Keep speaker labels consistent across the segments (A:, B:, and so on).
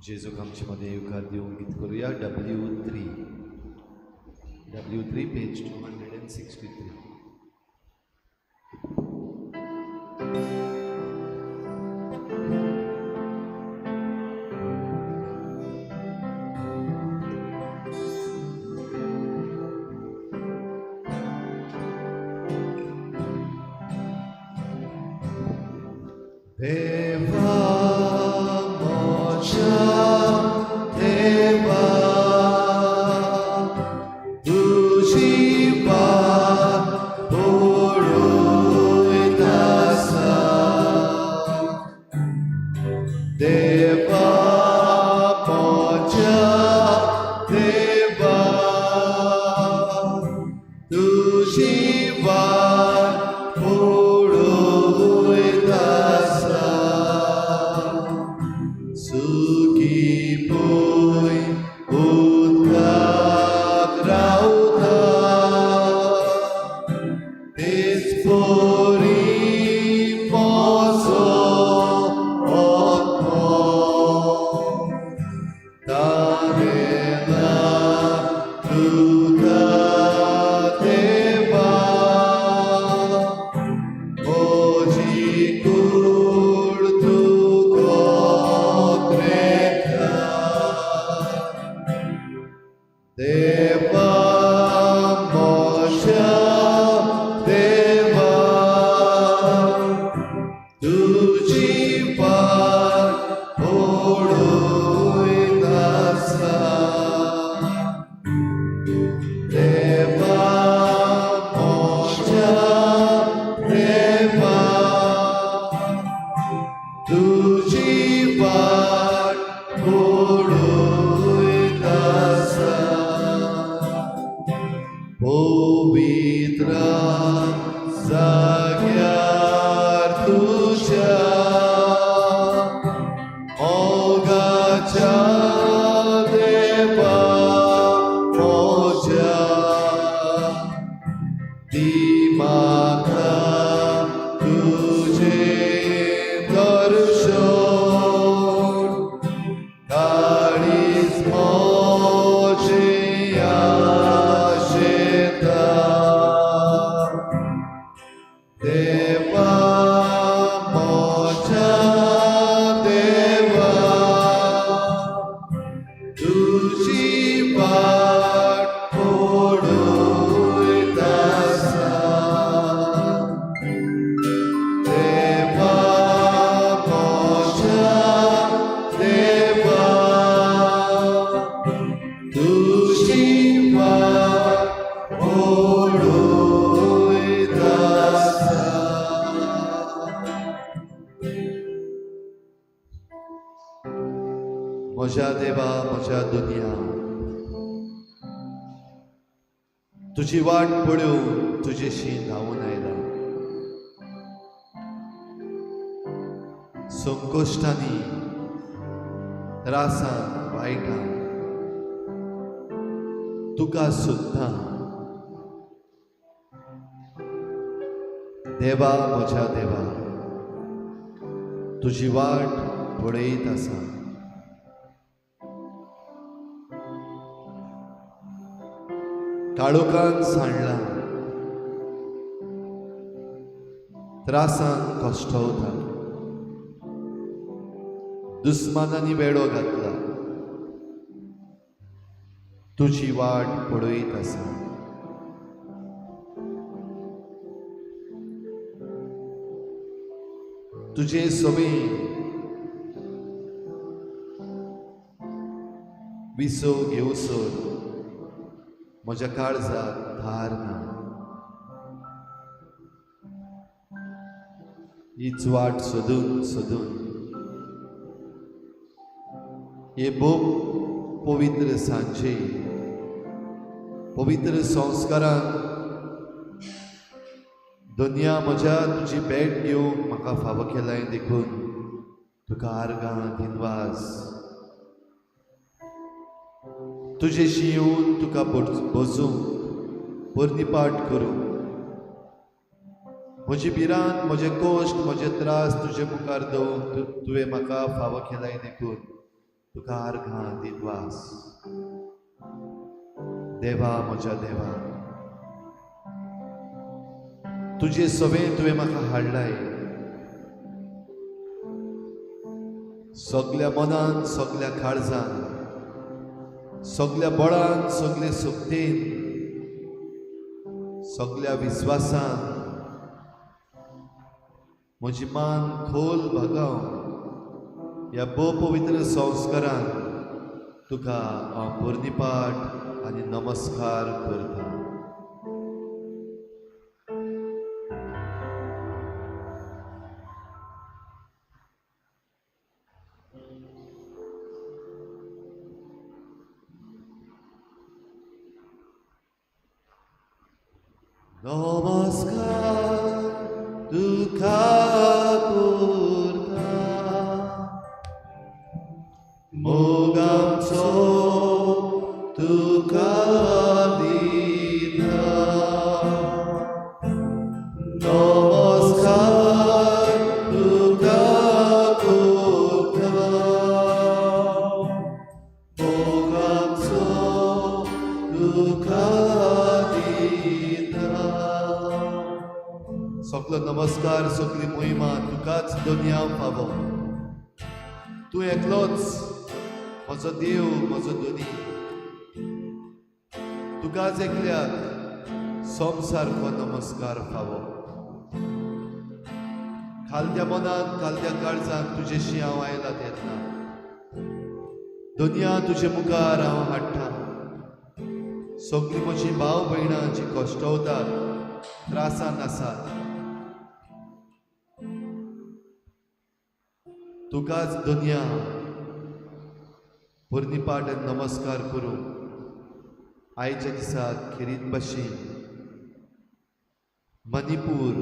A: जेजूक आमचे मध्ये युकार दिवंक गीत करूया W3 पेज 263. देवा मोच्या देवा तुझी वाट पळोयत आसा देवा मोच्या देवा तुझी वाट पळोयत आसा सुखी पोय उदकाक रावता तेच पोरी मोसो ओत्मो तारेला तुका देवा ओजी कूड तुको देवा मोच्या देवा तुझी वाट पळोयत आसा देवा मोच्या देवा तुझी वाट पळोयत आसा पवित्र जाग्यार तुझ्या मोगाच्या देवा मोच्या ती म्हाका तुझे दर्शन काळीज मोचे आशेता देवा मोच्या देवा तुझी वाट पळोयत आसा देवा मोच्या देवा तुझी वाट पळोयत आसा. म्हज्या देवा म्हज्या दुनिया तुझी वाट पळोवन तुजेशी धांवून आयला संकोश्टांनी त्रासान वायटान तुका सुद्धा देवा म्हज्या देवा तुझी वाट पळयत आसा काळोखान सांडला त्रासान कश्टवता दुस्मानांनी वेळो घातला तुझी वाट पळयत आसा तुझे सोबीत विसो घेवसोर म्हज्या काळजाक धार ना हीच वाट सोदून सोदून हे भोव पवित्र सांजे पवित्र संस्कारान दुनिया म्हज्या तुजी भेट घेवंक म्हाका फावो केलाय देखून तुका आर्गां दिनवास तुजेशी येवन तुका बसूंक परनिपाट करूंक म्हजी भिरांत म्हजे कश्ट म्हजे त्रास तुजे मुखार दवरूंक तुवें म्हाका फावो केलाय देखून तुका आर्गां दितवास. देवा म्हज्या देवा, तुजे सवें तुवें म्हाका हाडलाय. सगळ्या मनान, सगळ्या काळजान, सगळ्या बळान, सगळे सुक्तेन, सगळ्या विश्वासान म्हजी मान खोल भगाव ह्या पवित्र संस्कारान तुका हांव पोरनिपाट आनी नमस्कार करता. नमस्कार तुका करता, मोग आमचो तुका दिता. नमस्कार तुका करता, मोग आमचो तुका दिता. सगळो नमस्कार, सगळी मोहिमा तुकाच दुनिया फावो. तूं एकलोच म्हजो देव, म्हजो धोनी. तुकाच एकल्याक सोमसारको नमस्कार फावो. खालत्या मनान, खालत्या काळजान तुजेशी हांव आयलां तेन्ना दुनिया तुजे मुखार हांव हाडटा. सगळीं म्हजी भाव भयणां जी कश्टवतात, त्रासान आसात, तुकाच दुनिया पोरनिपाट नमस्कार करूं. आयच्या दिसाक खेरीत भाशेन मणिपूर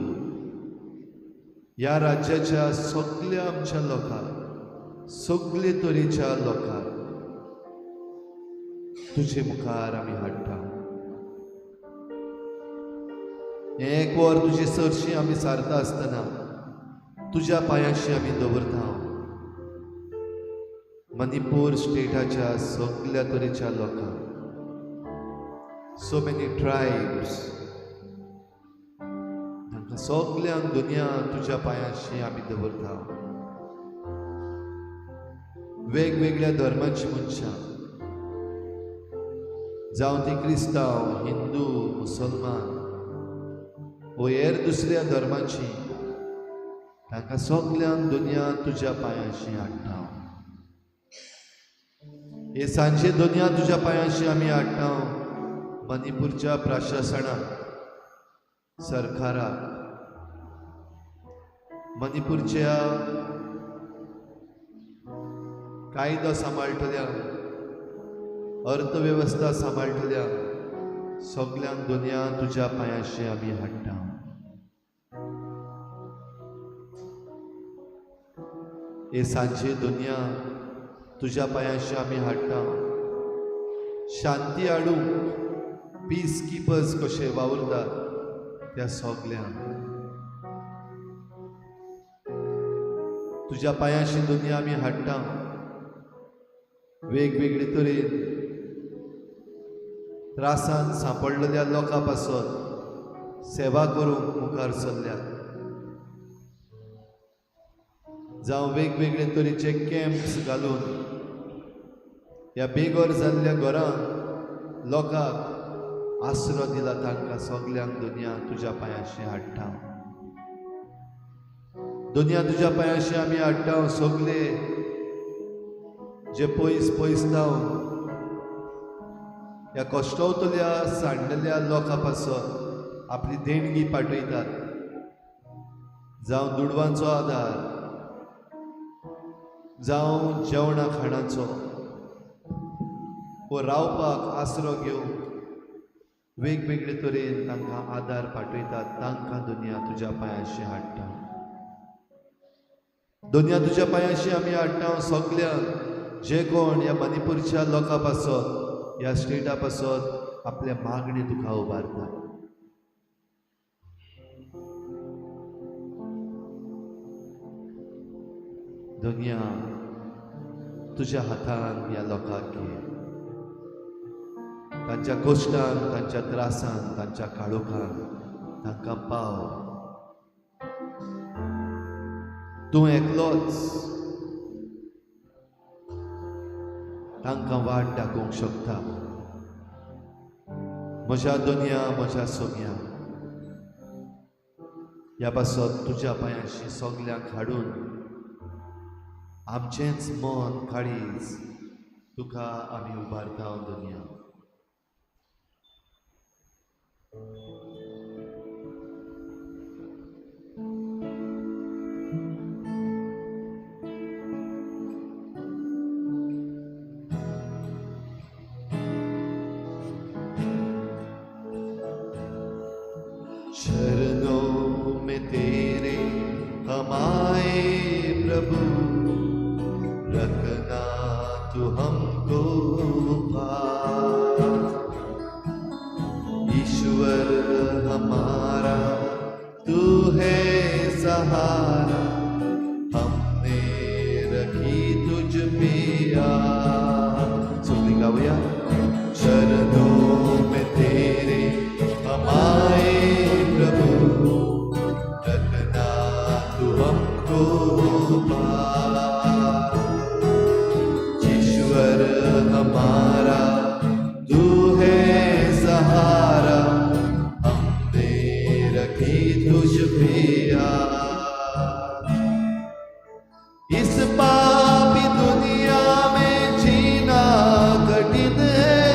A: ह्या राज्याच्या सगळ्या आमच्या लोकांक, सगळे तरेच्या लोकांक तुजे मुखार आमी हाडटा. एक वर तुजे सरशी आमी सारता आसतना तुज्या पांयाशी आमी दवरता. मणिपूर स्टेटाच्या सगळ्या तरेच्या लोकांक, सो मेनी ट्रायब्स, तांकां सगळ्यांक दुनिया तुज्या पांयाशी आमी दवरता. वेगवेगळ्या धर्माची मनशां, जावं ती क्रिस्तांव, हिंदू, मुसलमान वो हेर दुसऱ्या धर्माची, तांकां सगळ्यांक दुनिया तुज्या पांयाशी हाडटा. हे सांजे दुनिया तुज्या पांयाशी आमी हाडटा. मणिपूरच्या प्रशासनाक, सरकाराक, मणिपूरच्या कायदो सांबाळटल्या, अर्थवेवस्था सांबाळटल्या सगळ्यांक दुनिया तुज्या पांयाशी आमी हाडटा. हे सांजे दुनिया तुज्या पांयाशी आमी हाडटा. शांती हाडूं पीस किपर्स कशे वावुरतात त्या सगळ्यांक तुज्या पांयाशी दुनिया आमी हाडटा. वेगवेगळे तरेन त्रासान सांपडलेल्या लोकां पासत सेवा करूंक मुखार सरल्यात. जावं वेगवेगळे तरेचे कॅम्प्स घालून ह्या बेघर जाल्ल्या घरांक लोकांक आसरो दिला. तांकां सगळ्यांक दुनिया तुज्या पांयाशी हाडटा. दुनिया तुज्या पांयाशी आमी हाडटा. सगळे जे पयस पयसताव ह्या कश्टवतल्या सांडलेल्या लोकां पासत आपली देणगी पाठयतात. जावं दुडवांचो आदार, जावं जेवणा खाणाचो वो रावपाक आसरो घेवंक वेगवेगळे तरेन तांकां आदार पाठयतात. तांकां दुनिया तुज्या पांयाशी हाडटा. दुनिया तुज्या पांयाशी आमी हाडटा. सगळ्यांक जे कोण ह्या मणिपूरच्या लोकां पासत, ह्या स्टेटा पासत आपले मागणी तुका उबारता. दुनिया तुझ्या हातान ह्या लोकांक घे. तांच्या कश्टान, तांच्या त्रासान, तांच्या काळोखान तांकां पाव. तूं एकलोच तांकां वाट दाखोवंक शकता. म्हज्या दुनिया, म्हज्या सोम्या, ह्या पासत तुज्या पांयाशी सगल्यांक हाडून आमचेंच मन काळीज तुका आमी उबारता दुनिया. शरणों में तेरे हम आए प्रभु, रखना तू हमको पास. ईश्वर हमारा तू है सहारा, हमने रखी तुझ पे आस. सुनी गाऊया. शरणों में तेरे हम आए प्रभु, रखना तू हमको पास. ईश्वर हमारा तू है सहारा, हमने रखी तुझ पे आस. इस पापी दुनिया में जीना कठिन है,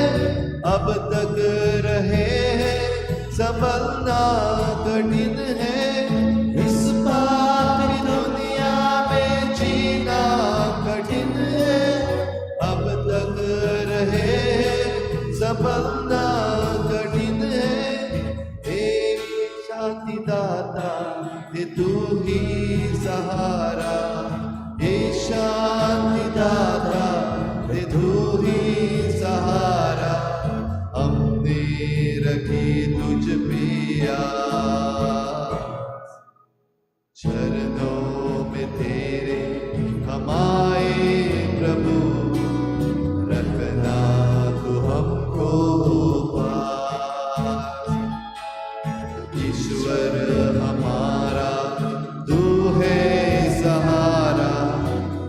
A: अब तक रहे हैं संभलना कठिन है. इस पापी दुनिया में जीना कठिन है, अब तक रहे संभलना कठिन है. हे शांति दाता हे तू ही सहारा, हे शांति दाता हे तू ही सहारा, हमने रखी तुझ पे आस. शरणों में तेरे हम आए प्रभु, रखना तू हमको पास. ईश्वर हमारा तू है सहारा,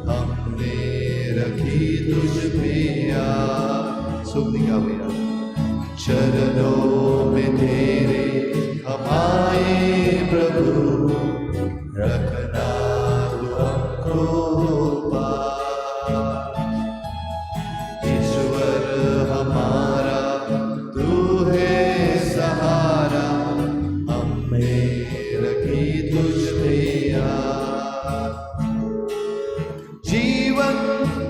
A: हमने रखी तुझ पे आस. सुन गाऊया. शरणों में तेरे हम आए प्रभु, रखना तू हमको पास. ईश्वर हमारा तू है सहारा, हमने रखी तुझ पे आस. जीवन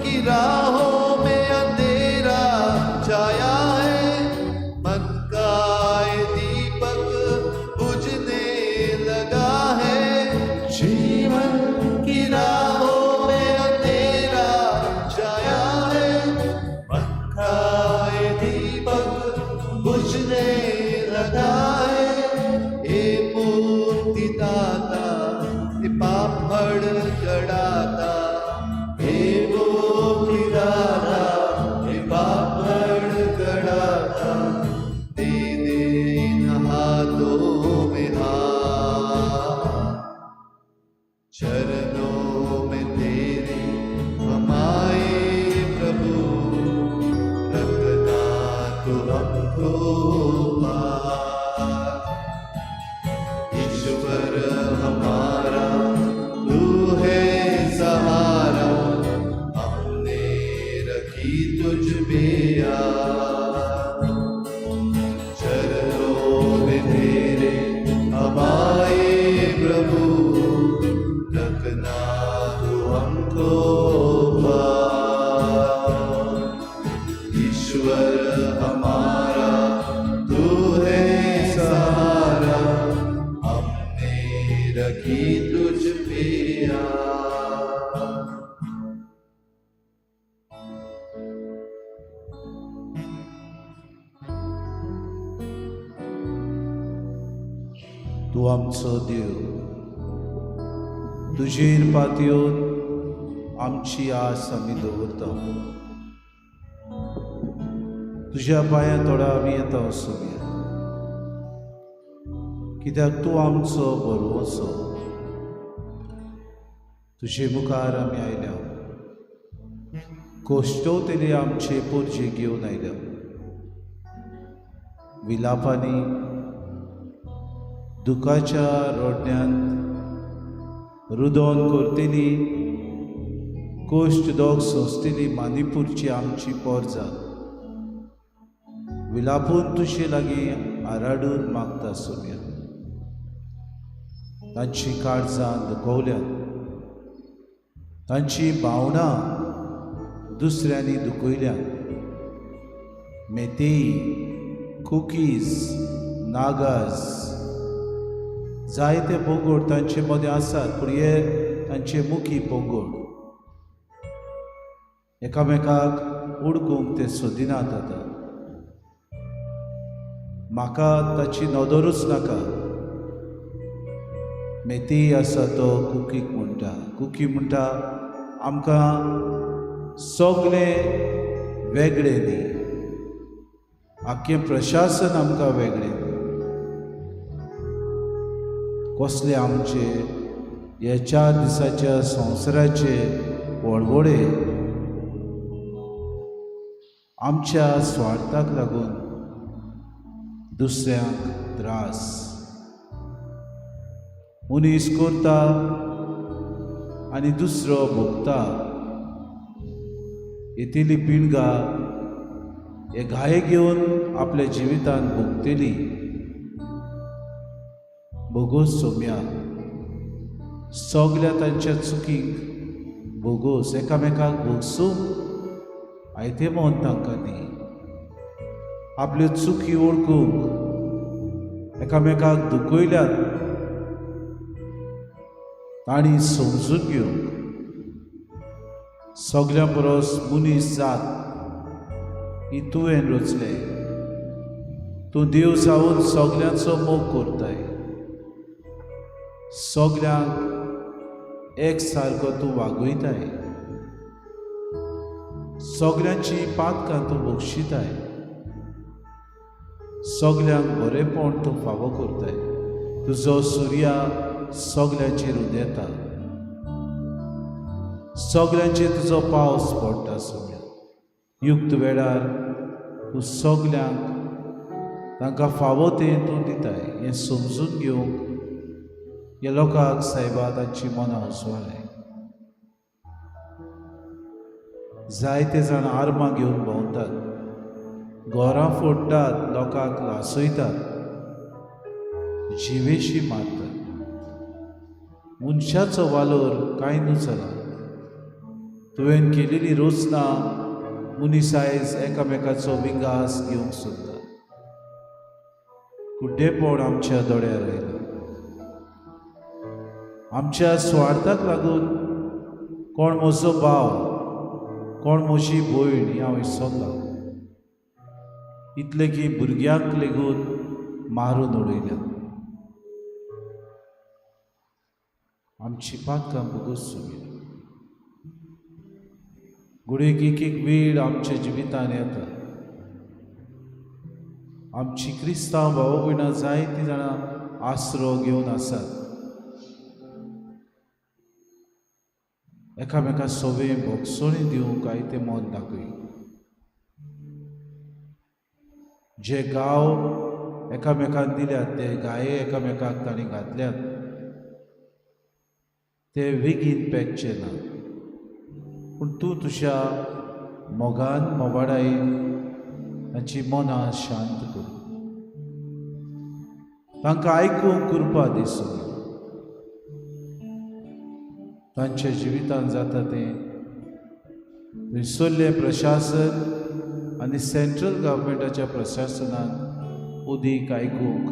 A: की राहों में अंधेरा छाया है, मन का ये दीपक बुझने लगा है. जीवन की राहों में अंधेरा छाया है, मन का ये दीपक बुझने लगा है. हे मुक्ति दाता हे पाप गड़ाता, हे मुक्ति दाता हे पाप गड़ाता, दे दे इन हाथों में हाथ. चरणों में तेरे हम आए प्रभु, रखना तू हमको पास. ईश्वर हमारा तू है सहारा, हमने रखी तुझ पे आस. चरणों में तेरे हम आए प्रभु, रखना तू हमको पास. ईश्वर हमारा तू है सहारा, हमने रखी तुझ पे आस.
B: तू आमचो देव, तुजेर पातयो आमची आस आमी दवरता. तुज्या पांया तोडा आमी येता सोम्या, कित्याक तूं आमचो भरवंसो. तुजे मुखार आमी आयल्या, कोश्टवतली आमचे पोरजे घेवन आयल्या. विलापांनी दुखाच्या रोडण्यांत रुदोन करतली, कोश्ट दोग सोंसतली मानिपूरची आमची पोरजां. विलापून तुजे लागीं आराडून मागता सोम्या. तांची काळजां दुखवल्यात, तांची भावनां दुसऱ्यांनी दुखयल्यात. मेथी, कुकीज, नागाज जायते पोंगड तांचे मदें आसात, पूण हे तांचे मुखी पोंगड. एकामेकाक उडकूंक ते सोदिनात. आतां म्हाका ताची नदरूच नाका. मेथी आसा तो कुकीक म्हणटा, कुकी म्हणटा आमकां सगळे वेगळे न्ही, आख्खें प्रशासन आमकां वेगळें. कसले आमचे ह्या 4 दिसाच्या संवसाराचे वळवळे आमच्या स्वार्थाक लागून दुसऱ्यांक त्रास. मनीस करता आनी दुसरो भोगता. येतिली पिळगा हे घाये घेवन आपल्या जिवितांत भोगतली. भोगोस सोम्या, सगल्या तांच्या चुकीक भोगोस. एकामेकाक भोगसूंक आयते मोन तांकां दी. आपल्यो चुकी ओळखूंक, एकामेकाक दुखयल्यात तांणी समजून घेवंक. सगळ्यां परस मनीस जात ही तुवें रचले. तूं देव जावन सगळ्यांचो मोग करताय. सगळ्यांक एक सारको तूं वागयताय. सगळ्यांची पातकां तूं बक्षिताय. सगळ्यांक बरेपण तूं फावो करताय. तुजो सुर्या सगळ्यांचेर उदेता. सगळ्यांचेर तुजो पावस पडटा सोम्या. युक्त वेळार तूं सगळ्यांक तांकां फावो तें तूं दिताय. हें समजून घेवंक ह्या लोकांक सायबा तांची मनां उसवाय. जायते जाण आर्मां घेवन भोंवतात, घरां फोडटात, लोकांक लासयतात, जिवेशी मारतात. मनशाचो वालोर कांय न्हू चला. तुवें केलेली रोचनां मनीस आयज एकामेकाचो विंगास घेवंक सोदता. कुड्डेपण आमच्या दोळ्यार आयला. आमच्या स्वार्थाक लागून कोण म्हजो भाव, कोण म्हजी भयण ह्या विसरला. इतले की भुरग्यांक लेगून मारून उडयल्या. आमची पातकां भोगोस सोम्या. घुडयेक एक वेळ आमच्या जिवितांत येता. आमची क्रिस्तांव भाव भयणां जायतीं जाणां आसरो घेवन आसात. एकामेका सोबे भोगसणी दिवंक आयतें मोल दाखय. जे गांव एकामेकांक दिल्यात, ते गाये एकामेकाक तांणी घातल्यात, ते बेगीन पेटचे ना. पूण तूं तुज्या मोगान मोबाडायेन तांची मनां शांत कर. तांकां आयकूंक कृपा दी सोम्या. तांच्या जिवितांत जाता तें विसरलें प्रशासन आनी सेंट्रल गव्हर्मेंटाच्या प्रशासनान उदीक आयकूंक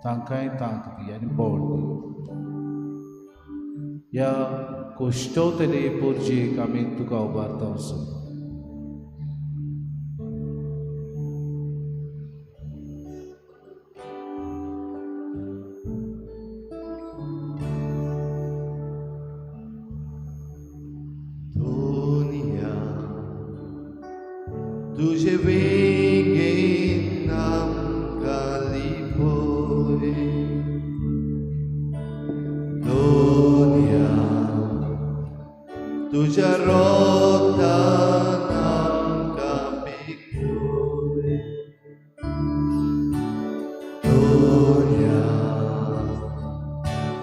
B: तांकांय तांक दी आनी बोड दी. ह्या कोश्टवतले पोरजेक आमी तुका उबारता वचून.
A: तुझे वेगेन आमकां लिपोय दोनया तुझ्या रोगतान आमकां पिकोय दोनया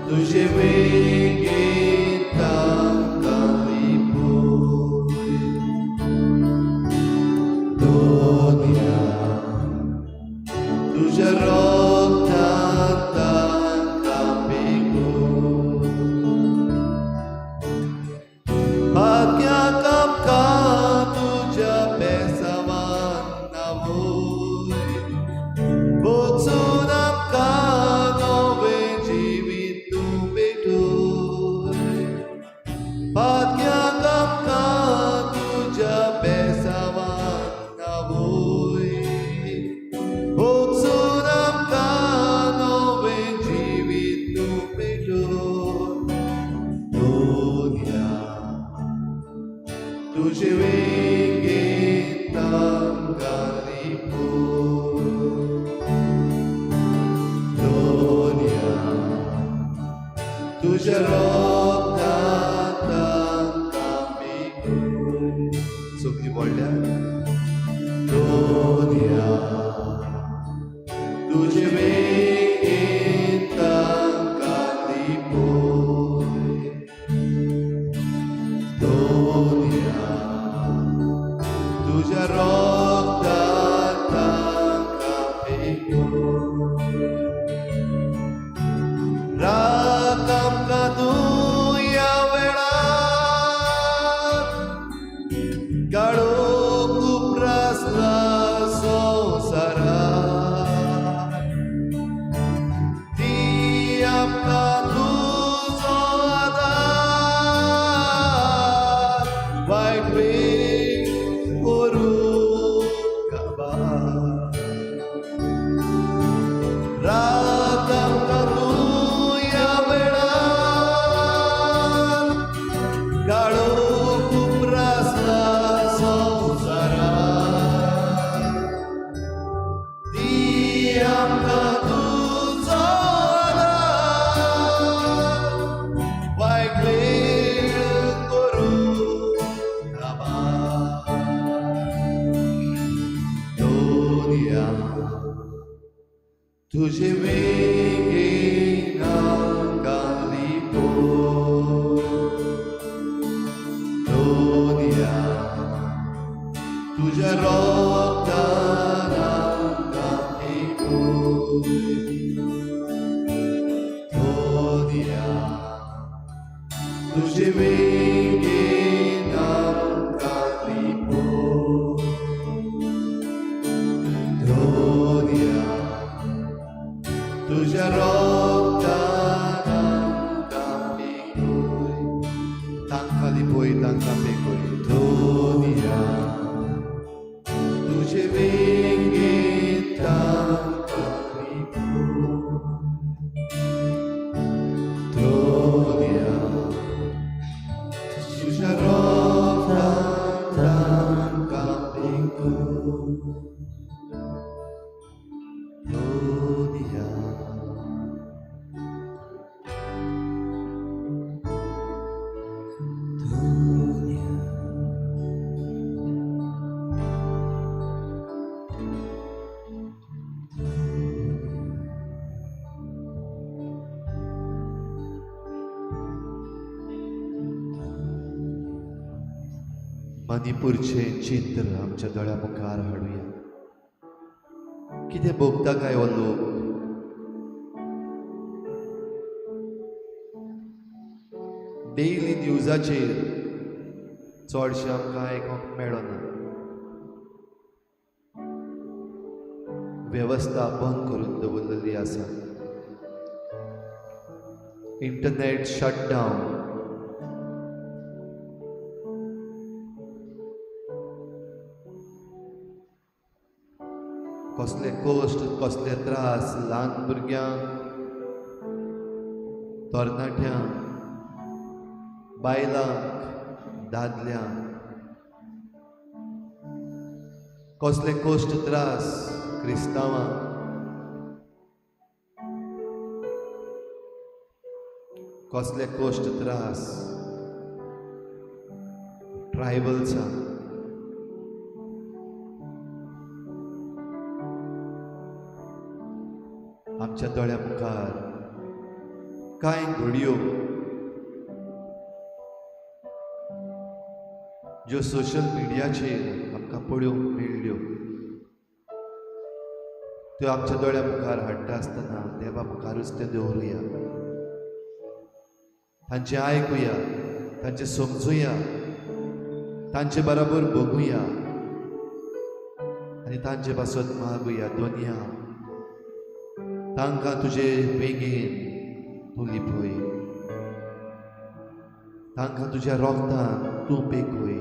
A: तुझे वेगेन आमकां लिपोय दोनया तुझ्या रोगतान आमकां पिकोय भाग्याक आमकां तुझ्या बेसावान नावोय बोचून आमकां नवें जिवीत तूं भेटोय भाग्याक आमकां तुझ्या बेसावान नावोय बोचून आमकां नवें जिवीत तूं भेटोय दोनया तुझे वेगेन आमकां लिपोय दोनया तुझ्या रोगतान आमकां पिकोय सगळीं व्हडल्यान दोनया तुझे वेगेन आमकां लिपोय दोनया तुझ्या रोगतान आमकां पिकोय राग आमकां तूं ह्या वेळार काडूंक उपरासला संवसारार ती आमकां तुजो आदार वायट वेळ करूंक काबार राग आमकां तूं ह्या वेळार काडूंक उपरासला संवसारार ती आमकां तुजो आदार वायट वेळ करूंक काबार दोनया तुझे वेगेन आमकां लिपोय दोनया तुझ्या रोगतान आमकां पिकोय दोनया तुझे वेगेन आमकां लिपोय दोनया तुझ्या रोगतान आमकां पिकोय तांकां लिपोय तांकां पिकोय दोनया तुझे वेगेन आमकां लिपोय दोनया तुझ्या रोगतान आमकां पिकोय दोनया मणिपूरचें चित्र आमच्या दोळ्या मुखार हाडुया कितें भोगता काय हो लोक डेली न्यूजाचेर चडशें आमकां आयकोंक मेळना वेवस्था बंद करून दवरलेली आसा इंटरनेट शटडावन कसले कश्ट कसले त्रास ल्हान भुरग्यांक तरणाट्यांक बायलांक दादल्यांक कसले कोश्ट त्रास क्रिस्तांवां कसले कोश्ट त्रास ट्रायबल्सां आमच्या दोळ्या मुखार कांय घडयो ज्यो सोशल मिडियाचेर आमकां पळोवंक मेळ्ळ्यो त्यो आमच्या दोळ्या मुखार हाडटा आसतना देवा मुखारूच त्यो दवरुया, तांचे आयकुया, तांचे समजुया, तांचे बरोबर बघुया आनी तांचे पासत मागुया. दोनया तांकां तुजे वेगेन तूं लिपय, तांकां तुज्या रोगतान तूं पेकय.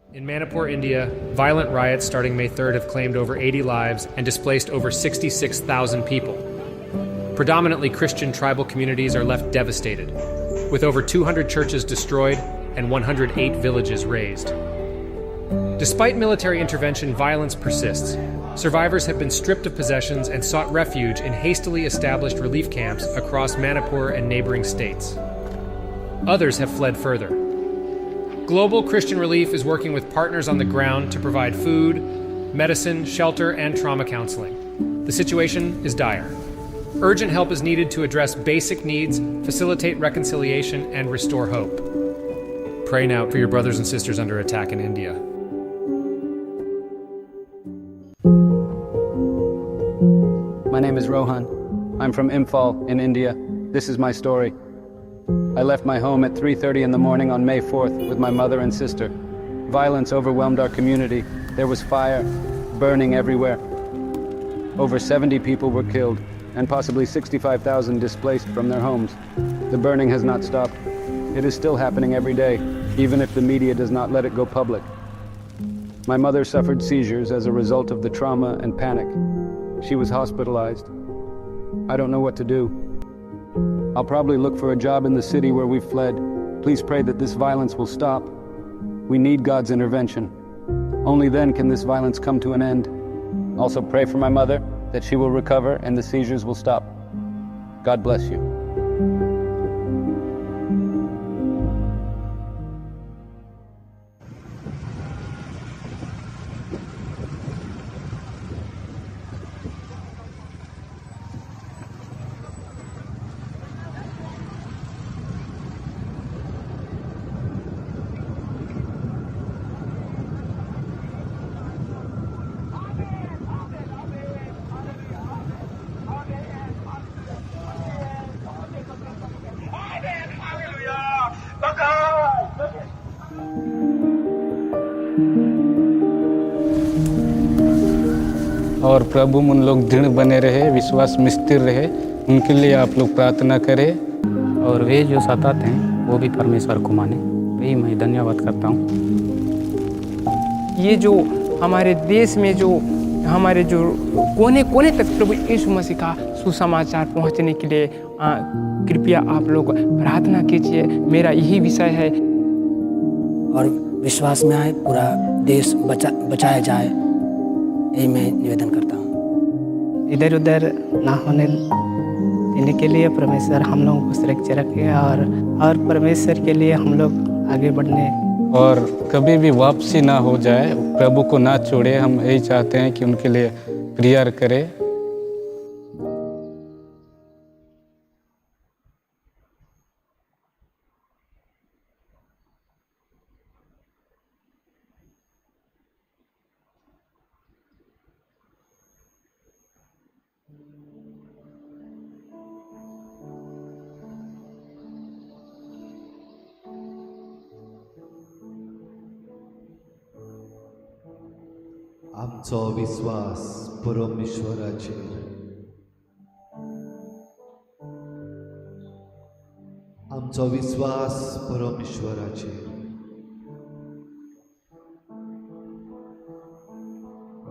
C: In Manipur, India, violent riots starting May 3rd have claimed over 80 lives and displaced over 66,000 people. Predominantly Christian tribal communities are left devastated, with over 200 churches destroyed and 108 villages razed. Despite military intervention, violence persists. Survivors have been stripped of possessions and sought refuge in hastily established relief camps across Manipur and neighboring states. Others have fled further. Global Christian Relief is working with partners on the ground to provide food, medicine, shelter, and trauma counseling. The situation is dire. Urgent help is needed to address basic needs, facilitate reconciliation, and restore hope. Pray now for your brothers and sisters under attack in India.
D: My name is Rohan. I'm from Imphal in India. This is my story. I left my home at 3:30 in the morning on May 4th with my mother and sister. Violence overwhelmed our community. There was fire, burning everywhere. Over 70 people were killed and possibly 65,000 displaced from their homes. The burning has not stopped. It is still happening every day, even if the media does not let it go public. My mother suffered seizures as a result of the trauma and panic. She was hospitalized. I don't know what to do. I'll probably look for a job in the city where we fled. Please pray that this violence will stop. We need God's intervention. Only then can this violence come to an end. Also pray for my mother, that she will recover and the seizures will stop. God bless you. और प्रभु उन लोग दृढ़ बने रहे, विश्वास में स्थिर रहे, उनके लिए आप लोग प्रार्थना करें।
E: और वे जो सताते हैं वो भी परमेश्वर को माने, वही मैं धन्यवाद करता हूँ।
F: ये जो हमारे देश में जो हमारे जो कोने कोने तक प्रभु यीशु मसीह का सुसमाचार पहुँचने के लिए कृपया आप लोग प्रार्थना कीजिए। मेरा यही विषय है।
G: और विश्वास में आए, पूरा देश बचाया जाए, यही मैं निवेदन करता हूँ।
E: इधर उधर ना होने देने के लिए परमेश्वर हम लोगों को सुरक्षा रखे और परमेश्वर के लिए हम लोग आगे बढ़ने
D: और कभी भी वापसी ना हो जाए, प्रभु को ना छोड़े। हम यही चाहते हैं कि उनके लिए प्रेयर करें।
A: आमचो विश्वास परमेश्वराचेर, आमचो विश्वास परमेश्वराचेर।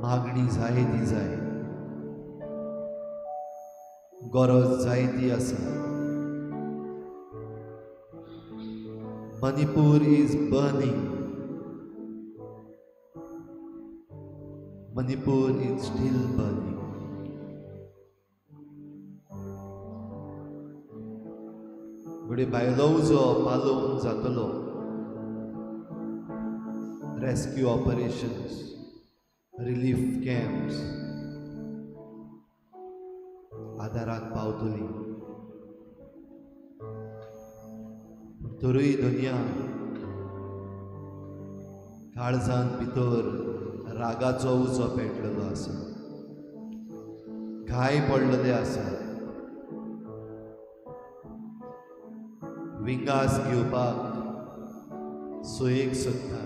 A: मागणी जाय ती जाय, गरज जाय ती आसा, Manipur is burning. Manipur is still burning. फुडें भायलो उजो पालोवन जातलो. रेस्क्यू ऑपरेशन्स, रिलीफ कॅम्प्स आदाराक पावतली. तरूय दुनिया काळजांत भितर रागाचो उजो पेटलेलो आसा. घाय पडलेले आसा. विंगास घेवपाक सोयेक सोदता.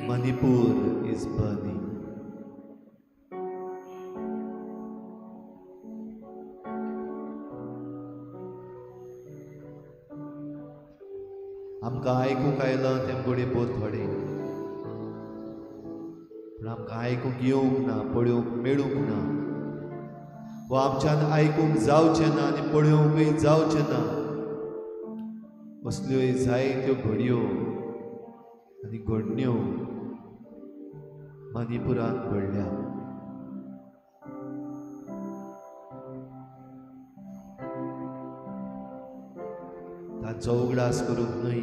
A: Manipur is burning. आमकां आयकूंक आयलां तें घोडे बहुत थोडे, पूण आमकां आयकूंक येवंक ना, पळोवंक मेळूंक ना, वा आमच्यान आयकूंक जावचें ना आनी पळोवंकूय जावचें ना. असल्योय जायत्यो घडयो आनी घडण्यो मणिपुरांत घडल्या. तांचो उगडास करूंक न्हय,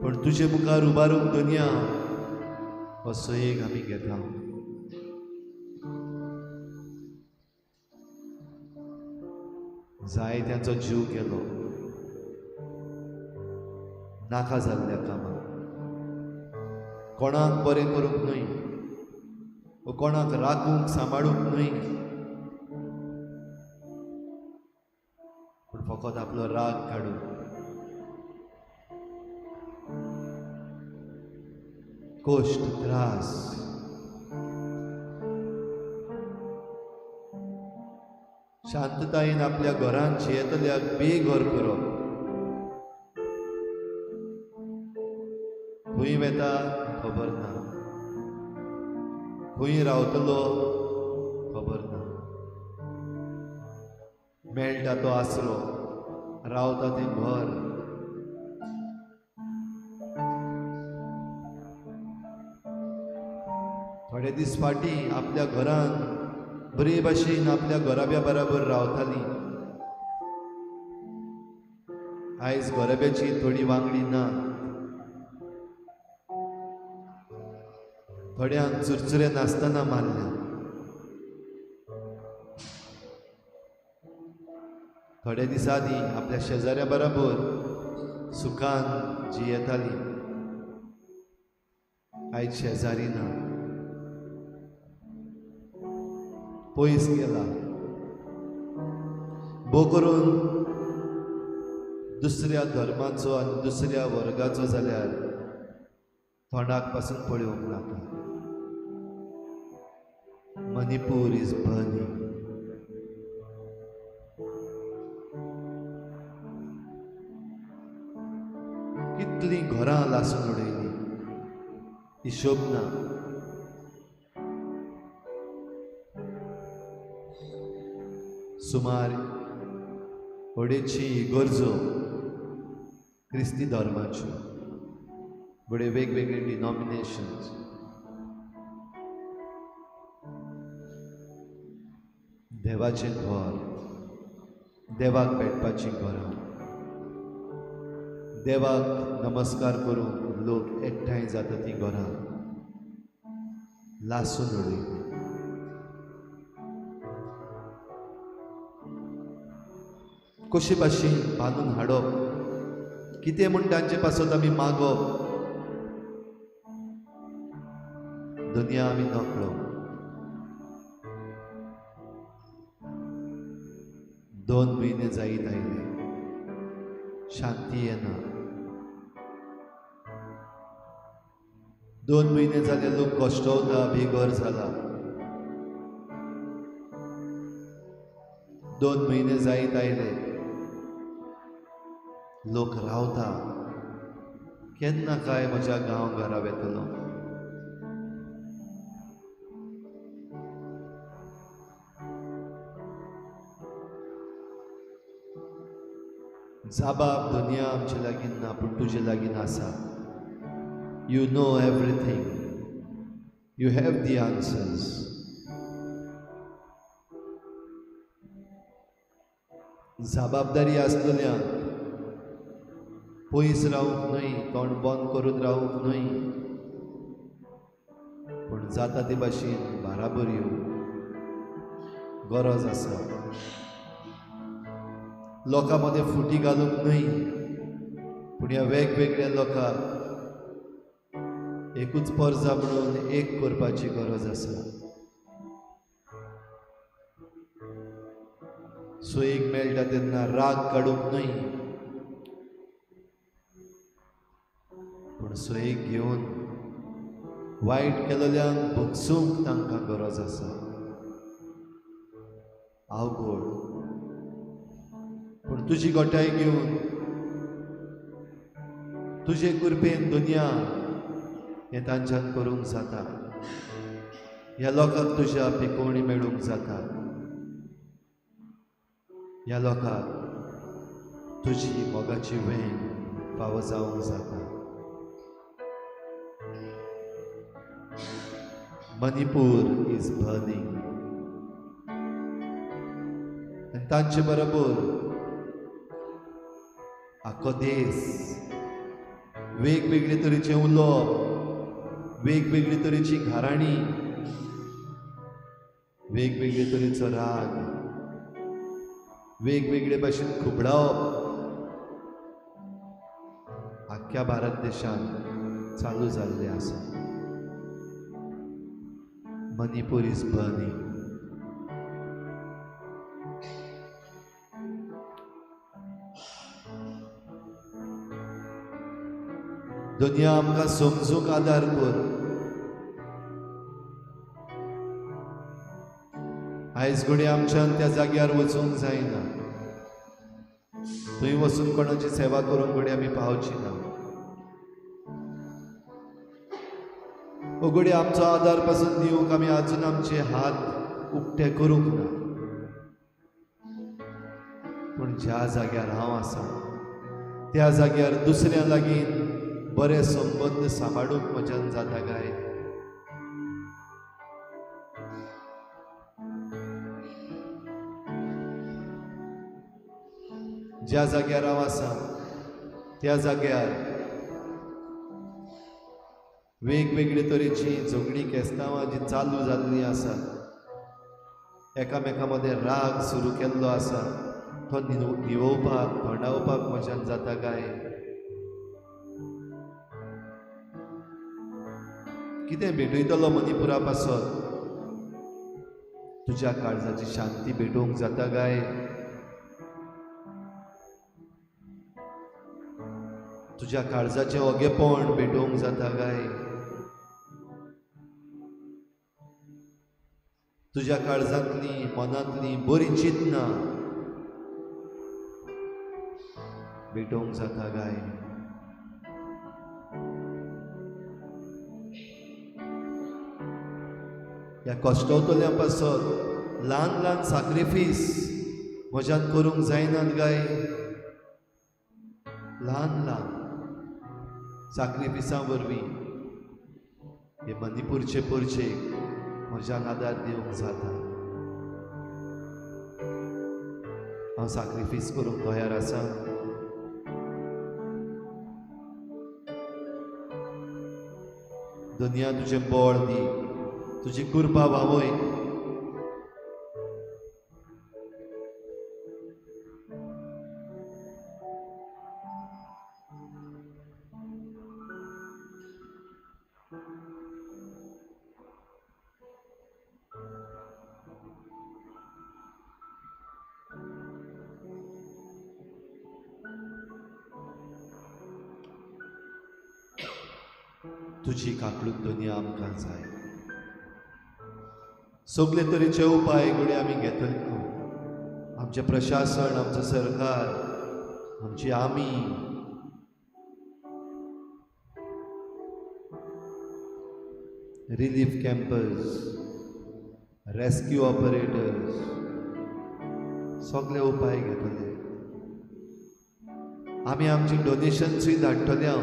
A: पण तुजे मुखार उबारूंक दुनिया हो सयेक आमी घेता. जायत्यांचो जीव गेलो नाका जाल्ल्या कामां. कोणाक बरें करूंक न्हय, वा कोणाक राखूंक सांबाळूंक न्हय, पूण फकत आपलो राग काडून कश्ट त्रास शांततायेन आपल्या घरांत जियेतल्याक बेघर करप. खंय वेता खबर ना, खंय रावतलो खबर ना. मेळटा तो आसरो, रावता तें घर. थोडे दीस फाटीं आपल्या घरांत बरे भाशेन आपल्या घराब्या बराबर रावताली. आयज घराब्याची थोडी वांगडी ना. थोड्यांक चुरचुरे नासतना मारल्या. थोड्या दिसांनी आपल्या शेजाऱ्या बराबर सुखान जियेताली. आयज शेजारी ना, पयस गेला. भोव करून दुसऱ्या धर्माचो आनी दुसऱ्या वर्गाचो जाल्यार तोंडाक पासून पळोवंक नाका. Manipur is burning. कितलीं घरां लासून उडयलीं, हिशोब ना. सुमार 250 इगर्जो क्रिस्ती धर्माच्यो, बडे वेगवेगळे डिनॉमिनेशन्स. देवाचें घर, देवाक भेटपाचीं घरां, देवाक नमस्कार करूंक लोक एकठांय जाता तीं घरां लासून उडयलीं. कशे भाशेन बांदून हाडप, कितें म्हूण तांचे पासत आमी मागप, दुनिया आमी नकळो. 2 म्हयने जायत आयले, शांती येना. 2 म्हयने जाले लोक कश्टवता, बेघर जाला. 2 म्हयने जायत आयले, लोक रावता. केन्ना काय म्हज्या गांव घरा वेतलो. जाबाब दुनिया आमचे लागीं ना पूण तुजे लागीं आसा. You know everything. You have the answers. जबाबदारी आसलेल्यांक पयस रावूंक न्हय, तोंड बंद करून रावूंक न्हय, पूण जाता ते भाशेन बाराबर येवंक गरज आसा. लोकां मदें फुटी घालूंक न्हय, पूण ह्या वेगवेगळ्या लोकांक एकूच परजा म्हणून एक करपाची गरज आसा. सोयेक मेळटा तेन्ना राग काडूंक न्हय, पूण सोयेक घेवन वायट केलेल्यांक भोगसूंक तांकां गरज आसा. अवघड, पूण तुजी गोठाय घेवन तुजे कृपेन दुनिया हें तांच्यान करूंक जाता. ह्या लोकांक तुज्या पिकोवणी मेळूंक जाता. ह्या लोकांक तुजी मोगाची वेण फावो जावंक जाता. Manipur is burning. आनी तांचे बरोबर आख्खो देश वेगवेगळे तरेचे उलोवप, वेगवेगळे तरेची घराणी, वेगवेगळे तरेचो राग, वेगवेगळे भाशेन खुबडावप आख्ख्या भारत देशांत चालू जाल्लें आसा. Manipur is burning. दुनिया आमकां समजूंक आदार कर. आयज घडी आमच्यान त्या जाग्यार वचूंक जायना. थंय वचून कोणाची सेवा करूंक घडी आमी पावची ना. घडी आमचो आदार पासून दिवंक आमी आजून आमचे हात उक्ते करूंक ना. पूण ज्या जाग्यार हांव आसा त्या जाग्यार दुसऱ्या लागीं बरे संबंद सांबाळूंक म्हज्यान जाता काय? ज्या जाग्यार हांव आसा त्या जाग्यार वेगवेगळे तरेची झगडी केस्तांवां जी चालू जाल्लीं आसा, एकामेका मदें राग सुरू केल्लो आसा, तो निवोवपाक थंडावपाक म्हज्यान जाता काय? कितें भेटयतलो मणिपुरा पासत? तुज्या काळजाची शांती भेटोवंक जाता काय? तुज्या काळजाचें ओगेपण भेटोवंक जाता काय? तुज्या काळजांतली मनांतली बरी चिंतना भेटोवंक जाता काय? ह्या कश्टवतल्या पासत ल्हान ल्हान सॅक्रिफीस म्हज्यान करूंक जायनात काय? ल्हान ल्हान सॅक्रिफिसां वरवीं हे मणिपूरचे परचेक म्हज्यान आदार दिवंक जाता. हांव सॅक्रिफीस करूंक तयार आसा. दुनिया तुजें बळ दी, तुजी कृपा व्हावय. तुजी काकलूक दुनिया आमकां जाय. सगळे तरेचे उपाय घडये आमी घेतले. आमचें प्रशासन, आमचो सरकार, आमची आमी, रिलीफ कॅम्पर्स, रेस्क्यू ऑपरेटर्स, सगळे उपाय घेतले. आमी आमची डोनेशन्सूय धाडटले हांव.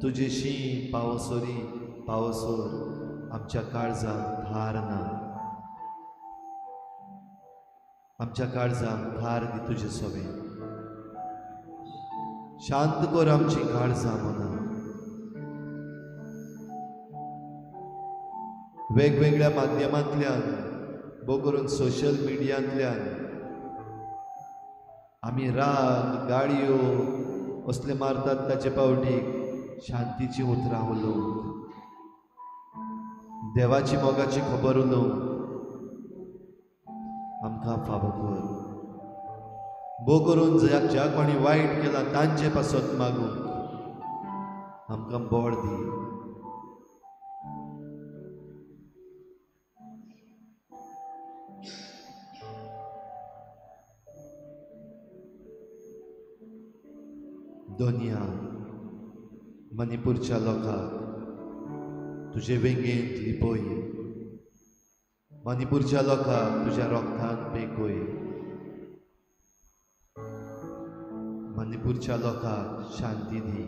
A: तुजे शीं पावसोरी पावसोर आमच्या काळजांत थार ना. आमच्या काळजांत थार दी तुजे सोबे. शांत कर आमची काळजां मना. वेगवेगळ्या माध्यमांतल्यान बो करून सोशल मिडियांतल्यान आमी राग गाळयो असले मारतात ताचे पावटीक शांतीची उतरां उलोवंक, देवाची मोगाची खबर उलोवंक आमकां फावो कर. बो करून ज्या कोणी वायट केला तांचे पासत मागूंक आमकां बोड दी. दोनिया मणिपूरच्या लोकांक तुजे वेंगेंत लिपय. मणिपूरच्या लोकांक तुज्या रोगतान पेकय. मणिपूरच्या लोकांक शांती दी.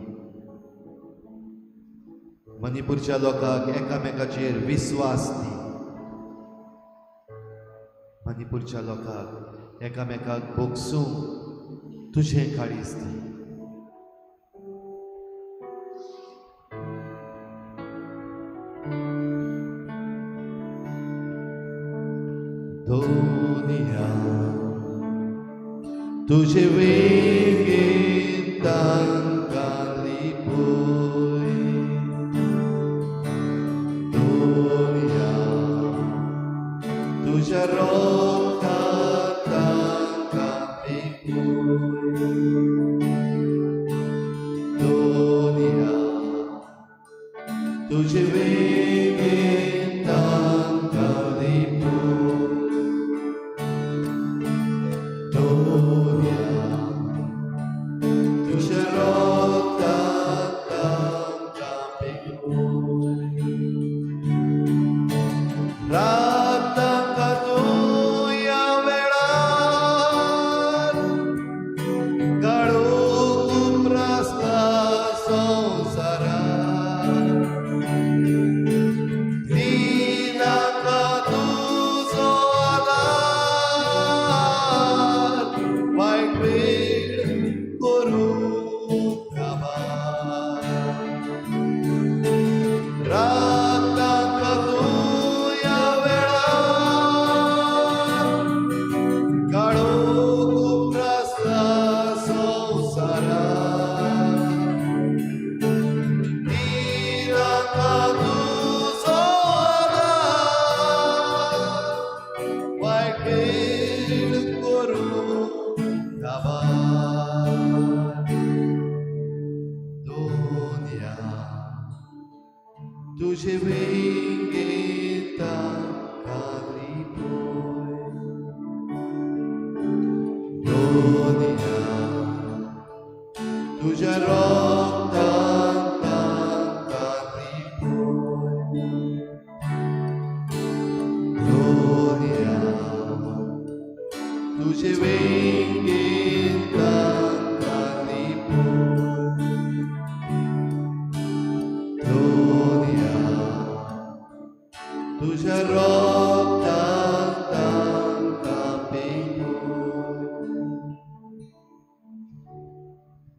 A: मणिपूरच्या लोकांक एकामेकाचेर विश्वास दी. मणिपूरच्या लोकांक एकामेकाक बोगसूंक तुझें काळीज दी. दोनिया तुझे वेगेंत तांकां लिपय. दोनिया तुझ्या रोगतांत तांकां पेकय. दोनिया तुझे वेगेंत तांकां लिपय. तुझे वेंगेंत तांकां लिपय. दोनिया तुझ्या रोगतांत तांकां लिपय. दोनिया तुझे वेंगेंत तांकां लिपय. तुझ्या रोगतांत तांकां पेकय.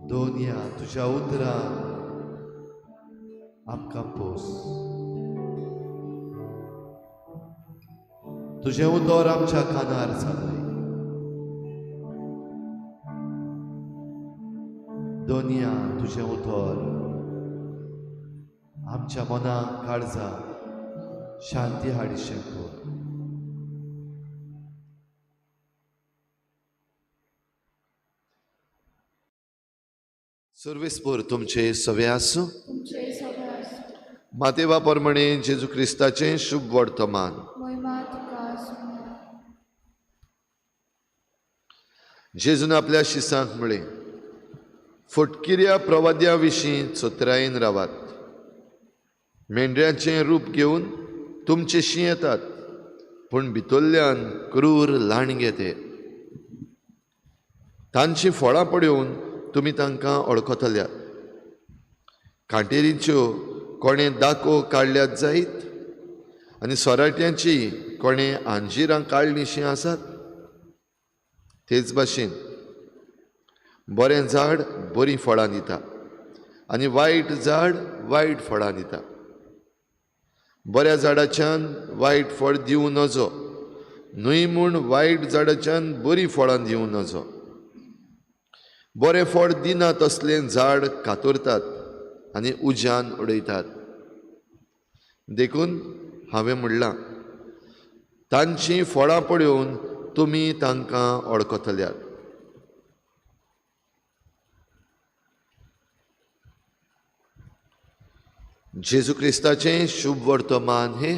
A: दोनिया तुझ्या उतरां आमकां पोस. तुझें उतर आमच्या कानार चलय. दोनिया तुझें उतर आमच्या मनाक काळजाक शांती हाडीशें कर. सर्वेस्पर तुमचे सवे आसूं. मातेवा प्रमाणे जेजू क्रिस्ताचें शुभ वर्तमान. जेजून आपल्या शिसांक म्हळें, फटकिऱ्या प्रवाद्या विशीं चोत्रायेन रावात. मेंढऱ्याचें रूप घेवन तुमचे शीं येतात, पूण भितरल्यान क्रूर लाणगे ते. तांची फळां पळोवन तुमी तांकां वळखतल्यात. कांटेरीच्यो कोणें दाखो काडल्यात जायत, आनी सोराट्यांची कोणें आंजिरां काडलीशीं आसात. तेच भाशेन बरें झाड बरीं फळां दिता, आनी वायट झाड वायट फळां दिता. बऱ्या झाडाच्यान वायट फळ दिवं नजो, न्हय म्हूण वायट झाडाच्यान बरीं फळां दिवं नजो. बरें फळ दिना तसलें झाड कातरतात आनी उज्यान उडयतात. देखून हांवें म्हणलां, तांचीं फळां पळोवन तुमी तांकां वळखतल्यात. जेजू क्रिस्ताचें शुभ वर्तमान हे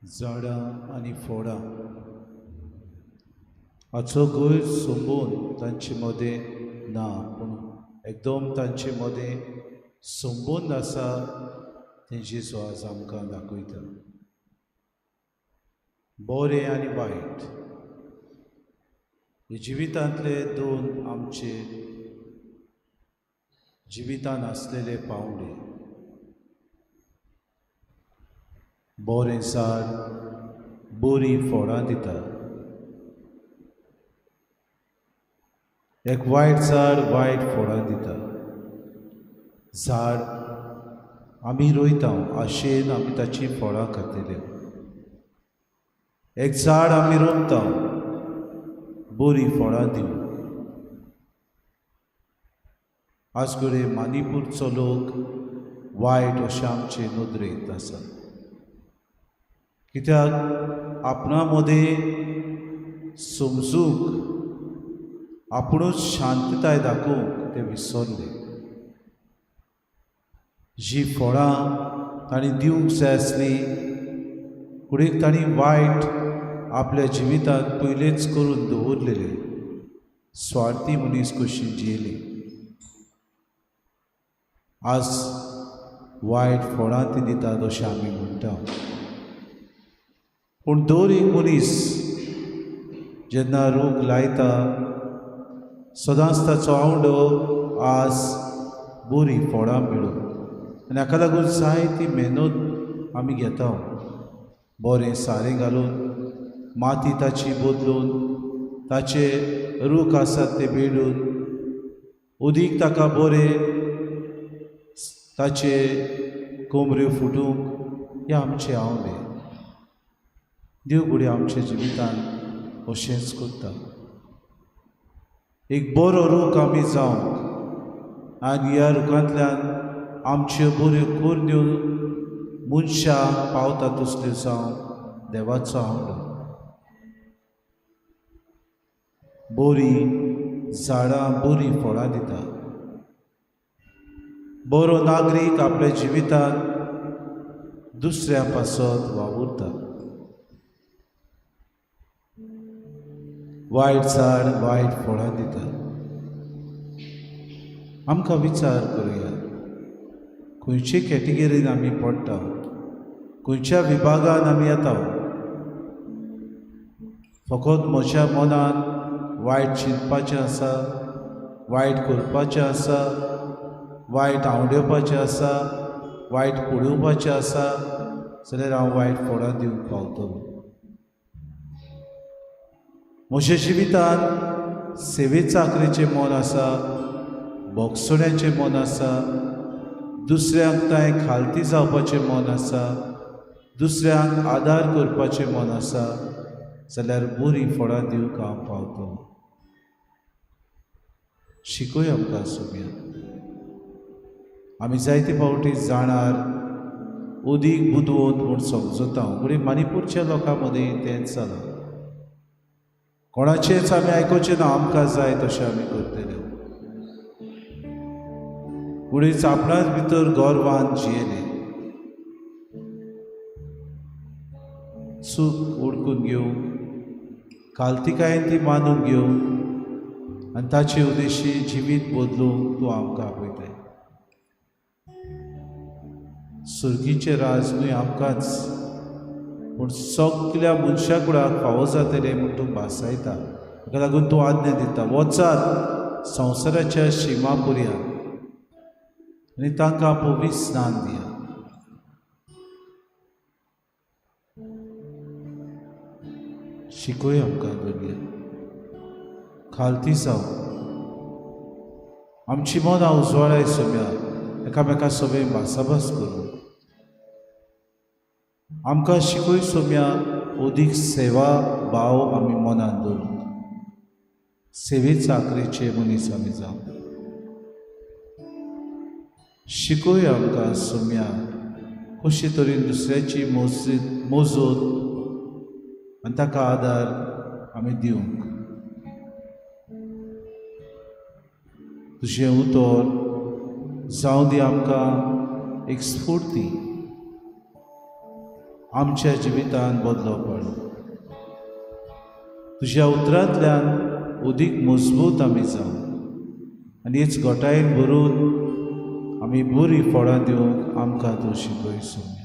B: झाडां आनी फळां हाचो गैर संबोवन तांचे मदें ना, पूण एकदम तांचे मदें संबंद आसा तें जेजू आज आमकां दाखयता. बरें आनी वायट हे जिवितांतले दोन आमचे जिवितान आसलेले पावंडे. बरें झाड बरीं फळां दिता, एक वायट झाड वायट फळां दिता. झाड आमी रोयता, आशेन आमी ताची फळां खातले. एक झाड आमी रोंपता बरीं फळां दिवं. आज घडये मणिपूरचो लोक वायट अशें आमचे नदरेंत आसा, कित्याक आपणा मदें समजूंक आपुणूच शांतताय दाखोवंक ते विसरले. जी फळां तांणी दिवंक जाय आसली, फुडें तांणी वायट आपल्या जिवितांत पयलेच करून दवरलेले. स्वार्थी मनीस कशी जियेली. आज वायट फळां ती दितात अशें आमी म्हणटा. पूण दर एक मनीस जेन्ना रूख लायता, सदांच ताचो आवंडो आज बरीं फळां मेळूं. आनी हाका लागून जायती मेहनत आमी घेता. बरें सारें घालून, माती ताची बदलून, ताचे रूख आसात ते बेडून, उदीक ताका बरें ताचे कोमऱ्यो फुटूंक, हे आमचे आवडे. देव बरें आमच्या जिवितांत अशेंच करता. एक बरो रूख आमी जावंक, आनी ह्या रुखांतल्यान आमच्यो बऱ्यो कोरण्यो मनशां पावता तसल्यो जावं देवाचो आवडो. बरीं झाडां बरीं फळां दिता. बरो नागरीक आपल्या जिवितांत दुसऱ्या पासत वावुरता. वायट झाड वायट फळां दिता. आमकां विचार करुया, खंयचे कॅटेगरीन आमी पडटा, खंयच्या विभागान आमी येता. फकत म्हज्या मनान वायट चिंतपाचें आसा, वायट करपाचें आसा, वायट आवडपाचें आसा, वायट पळोवपाचें आसा जाल्यार हांव वायट फळां दिवंक पावतलो. म्हज्या जिवितांत सेवे चाकरेचें मोल आसा, बोगसोड्याचें मोल आसा, दुसऱ्यांक तांय खालती जावपाचें मोल आसा, दुसऱ्यांक आदार करपाचें मोल आसा जाल्यार बरीं फळां दिवंक हांव पावतलो. शिकोय आमकां सोम्या. आमी जायते फावटी जाणार उदीक बुदवंत म्हूण समजता, फुडें मणिपूरच्या लोकां मदीं तेंच जालां. कोणाचेंच आमी आयकोचें ना, आमकां जाय तशें आमी करतले. फुडेंच आपणाच भितर गौरवान जियेले. चूक उडकून घेवंक, काल्तिकायेन ती मानून घेवंक आनी ताचे उद्देशी जिवीत बदलूंक तूं आमकां आपयताय. सुर्गीचें राज न्हय आमकांच, पूण सगल्या मनशा कुळाक फावो जातलें म्हूण तूं भासायता. ताका लागून तूं आज्ञा दिता, वचात संवसाराच्या शिमा पर्यंत आनी तांकां पवित्र स्नान दिया. शिकोय आमकां दोनया. खालती जावं आमची मनां उजवाडाय सोम्या, एकामेका सोबें भासाभास करूं. आमकां शिकोय सोम्या ओदीक सेवा भाव आमी मनांत दवरूंक. सेवे चाकरेचे मनीस आमी जावं. शिकोय आमकां सोम्या कशे तरेन दुसऱ्याची मोजत आनी ताका आदार आमी दिवंक. तुजें उतर जावं दी आमकां एक स्फूर्ती आमच्या जिवितांत बदलाव पाडूं. तुज्या उतरांतल्यान उदीक मजबूत आमी जावं आनी हेच घोटायेन भरून आमी बरीं फळां दिवंक आमकां तूं शिकय सोम्या.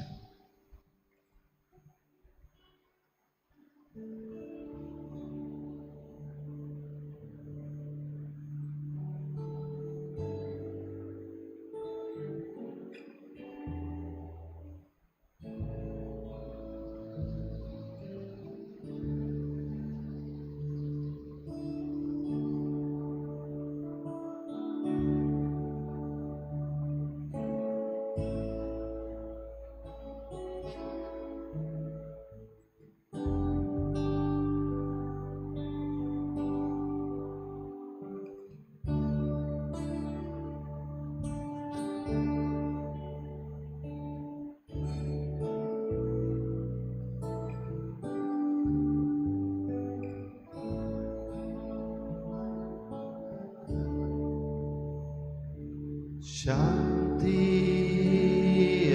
A: शांती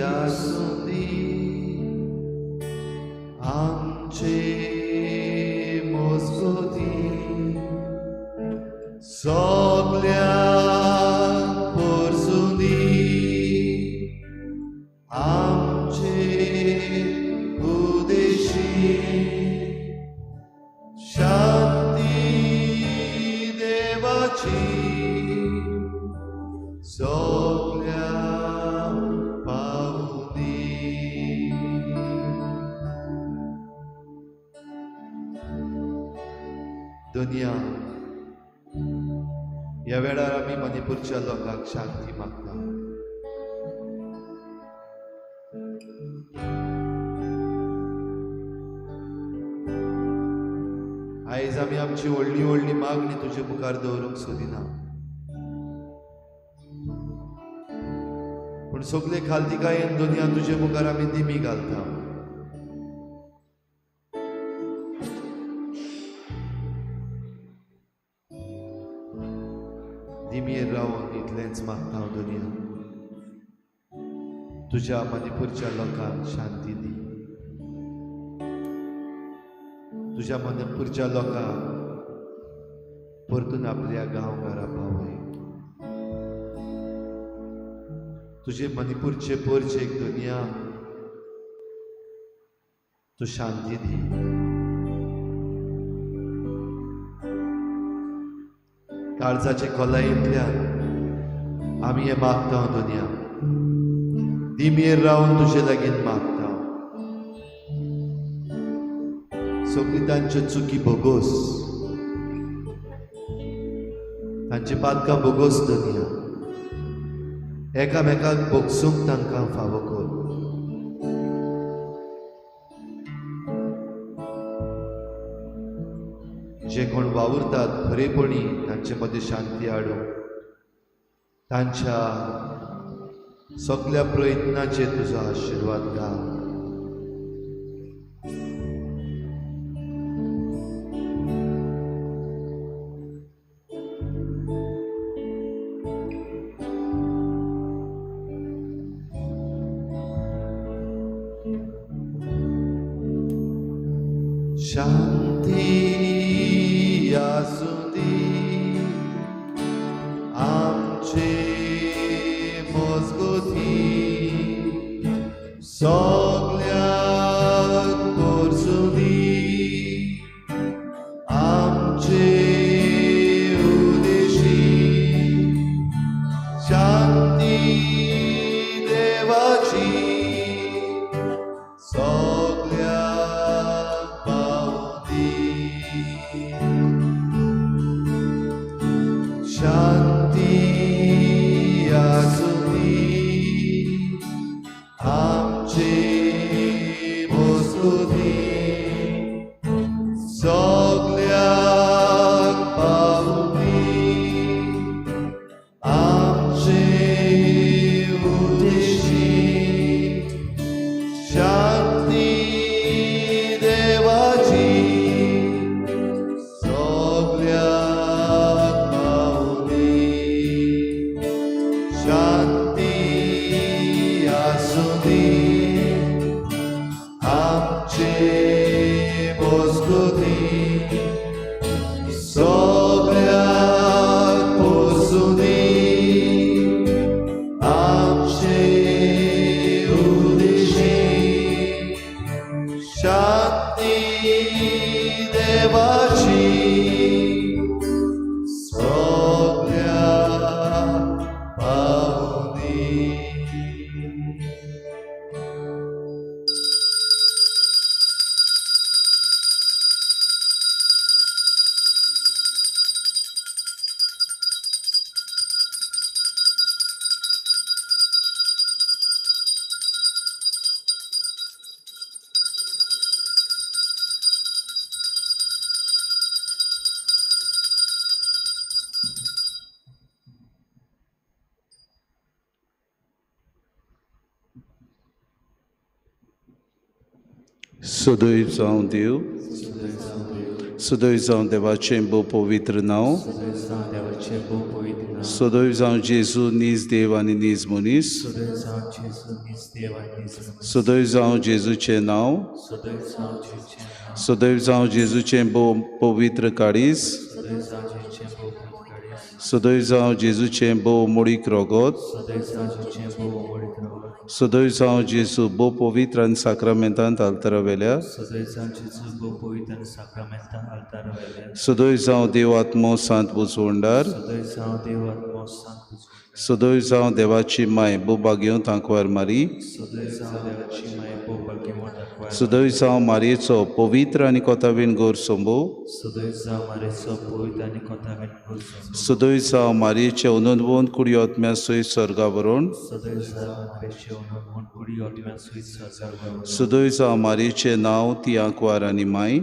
A: आसुंदी आमचे मजगती सगल्या परसुंदी आमचे उदेशी शांती देवाची सगल्या पावुंदी. दुनिया ह्या वेळार आमी मणिपूरच्या लोकांक शांती मागता. आयज आमी आमची व्हडली व्हडली मागणी तुजे मुखार दवरूंक सोदिना, पूण सगळे खालतिकायेन दुनिया तुजे मुखार आमी दिमी घालता. दिमीर रावन इतलेंच मागता हांव दुनिया, तुज्या मणिपूरच्या लोकांक शांती दी. तुज्या मणिपूरच्या लोकांक परतून आपल्या गांवघरा पावय. तुझे मणिपूरचे परचेक दुनिया तू शांती दी. काळजाचे खोलायेंतल्यान आमी हे मागता दुनिया. दिमेर रावन तुजे लागीं मागता सगळी तांच्यो चुकी बोगोस तांची पातकां बोगोस दुनिया एकामेकाक बोगसूंक तांकां फावो कर जे कोण वावुरतात खरेपणी तांचे मदीं शांती हाडूंक तांच्या सगळ्या प्रयत्नांचेर तुजो आशिर्वाद घाल शांती आसूं दी आमचे मजगती सगळ्याक परसूं दी आमचे उदेशी शांती देवाची सगळ्याक शांती आसूं दी आमचे मजगती सगळ्याक पावूं दी आमचे उदेशी शांती देवाची शांती आसूं दी आमचे मजगती सगळ्याक परसूं दी आमचे उदेशी शांती देवाची
B: सदैव जावं देव सदैव जावं देवाचें भोव पवित्र नांव सदैव जावं जेजू नीज देव आनी नीज मनीस सदैव जावं जेजूचें नांव सदैव जावं जेजूचें भोव पवित्र काळीज सदैव जावं जेजूचें भोव मोडीक रोगोत सदैव जावं जेजू भोव पवित्र आनी साक्रामेंतांत आल्तारा वेल्या सदैव जावं देव आत्मो सांत बुजवंडार सदैव जावं देवाची माय भोव भाग्यवंत आंकवार मारी सदैव जावं मारयेचो पवित्र आनी कोतावेन गोर सोंबो सदैव जावं मारयेचे अनंतवंत कुडी आत्म्या सयत स्वर्गा व्हरून सदैव जावं मारयेचें नांव ती आंकवार आनी माय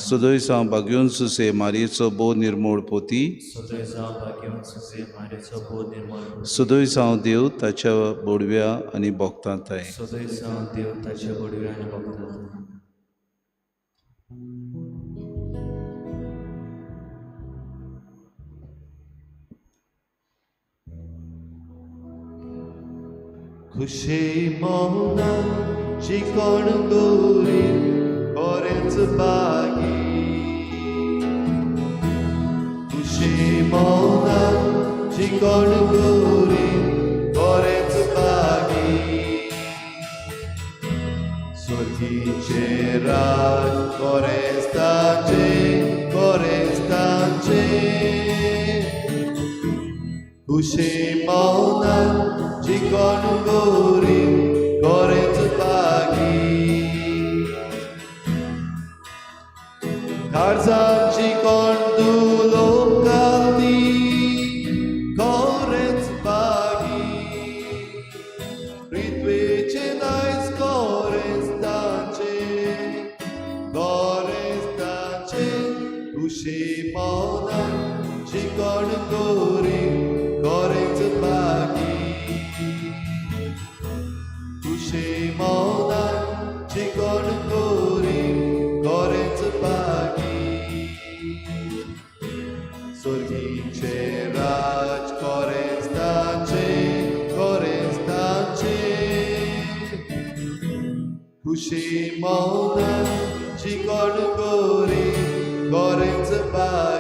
B: सदैव जावं भाग्यवंत सुसे मारयेचो भोव निर्मळ पोती सदैव जावं देव ताच्या बोडव्या आनी भोगतांताय
A: खुशी मौना चिकोण गोरी बरेच बागी खुशी मौना चिकोण गोरी बरेच बागी स्वतीचे राज कोरेस्तांचे खुशी मौनान चिकन गोरी करेच बागी काळजाची कोंडुलो काती करेच बागी पृथ्वीचे दायज करेच ताचे खुशी मौनान चिकन गोरी करेच बागी खुशी मौनान चिकन गोरी करेच बागी स्वर्गीचे राज करेच ताचे खुशी मौनान चिकन गोरी करेच बागी